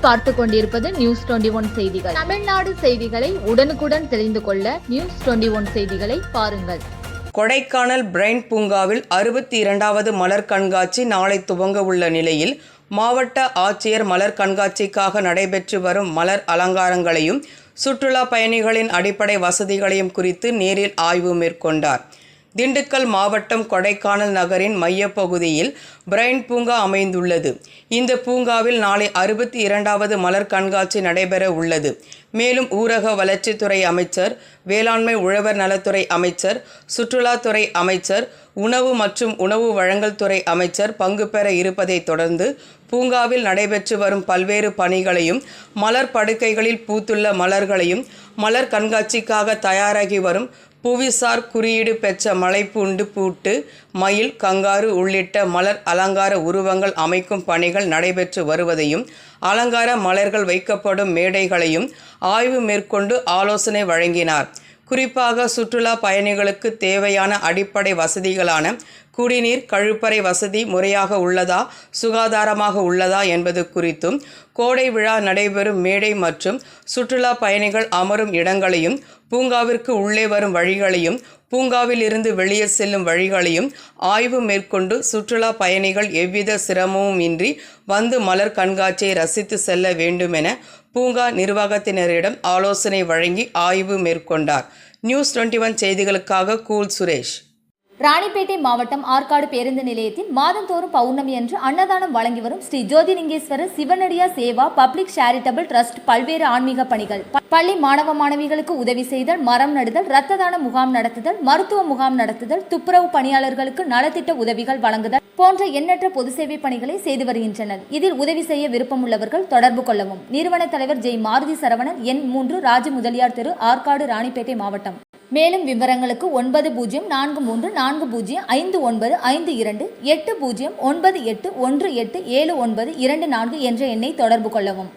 நீங்கள் பார்த்து கொண்டிருப்பது நியூஸ் 21 செய்திகள். தமிழ்நாடு செய்திகளை உடனுக்குடன் தெரிந்து கொள்ள நியூஸ் 21 செய்திகளை பாருங்கள். கொடைக்கானல் பிரைன் பூங்காவில் 62வது மலர் கண்காட்சி நாளை துவங்க உள்ள நிலையில் மாவட்ட ஆட்சியர் மலர் கண்காட்சிக்காக நடைபெற்று வரும் மலர் அலங்காரங்களையும் சுற்றுலா பயணிகளின் அடிப்படை வசதிகளையும் குறித்து நேரில் ஆய்வு மேற்கொண்டார். திண்டுக்கல் மாவட்டம் கொடைக்கானல் நகரின் மையப்பகுதியில் பிரைன் பூங்கா அமைந்துள்ளது. இந்த பூங்காவில் நாளை 62வது மலர் கண்காட்சி நடைபெற உள்ளது. மேலும் ஊரக வளர்ச்சித்துறை அமைச்சர், வேளாண்மை உழவர் நலத்துறை அமைச்சர், சுற்றுலாத்துறை அமைச்சர், உணவு மற்றும் உணவு வழங்கல் துறை அமைச்சர் பங்கு பெற இருப்பதை தொடர்ந்து பூங்காவில் நடைபெற்று வரும் பல்வேறு பணிகளையும் மலர் படுக்கைகளில் பூத்துள்ள மலர்களையும் மலர் கண்காட்சிக்காக தயாராகி வரும் புவிசார் குறியீடு பெற்ற மலைப்பூண்டு பூட்டு, மயில், கங்காரு உள்ளிட்ட மலர் அலங்கார உருவங்கள் அமைக்கும் பணிகள் நடைபெற்று வருவதையும் அலங்கார மலர்கள் வைக்கப்படும் மேடைகளையும் ஆய்வு மேற்கொண்டு ஆலோசனை வழங்கினார். குறிப்பாக சுற்றுலா பயணிகளுக்கு தேவையான அடிப்படை வசதிகளான குடிநீர், கழிப்பறை வசதி முறையாக உள்ளதா, சுகாதாரமாக உள்ளதா என்பது குறித்தும், கோடை விழா நடைபெறும் மேடை மற்றும் சுற்றுலா பயணிகள் அமரும் இடங்களையும், பூங்காவிற்கு உள்ளே வரும் வழிகளையும், பூங்காவில் இருந்து வெளியே செல்லும் வழிகளையும் ஆய்வு மேற்கொண்டு சுற்றுலா பயணிகள் எவ்வித சிரமமும் இன்றி வந்து மலர் கண்காட்சியை ரசித்து செல்ல வேண்டுமென பூங்கா நிர்வாகத்தினரிடம் ஆலோசனை வழங்கி ஆய்வு மேற்கொண்டார். நியூஸ் 21 செய்திகளுக்காக கூல் சுரேஷ். ராணிப்பேட்டை மாவட்டம் ஆற்காடு பேருந்து நிலையத்தில் மாதந்தோறும் பௌர்ணமி அன்று அன்னதானம் வழங்கி வரும் Sri Jothilingeswarar சிவனடியா Seva public charitable trust பல்வேறு ஆன்மீக பணிகள், பள்ளி மாணவ மாணவிகளுக்கு உதவி செய்தல், மரம் நடுதல், இரத்த தான முகாம் நடத்துதல், மருத்துவ முகாம் நடத்துதல், துப்புரவு பணியாளர்களுக்கு நலத்திட்ட உதவிகள் வழங்குதல் போன்ற எண்ணற்ற பொது சேவை பணிகளை செய்து வருகின்றனர். இதில் உதவி செய்ய விருப்பமுள்ளவர்கள் தொடர்பு கொள்ளவும். நிறுவன தலைவர் ஜெய் மாருதி சரவணன், எண் 3, ராஜ முதலியார் தெரு, ஆற்காடு, ராணிப்பேட்டை மாவட்டம். மேலும் விவரங்களுக்கு 9040405952 8098187924 என்ற எண்ணை தொடர்பு கொள்ளவும்.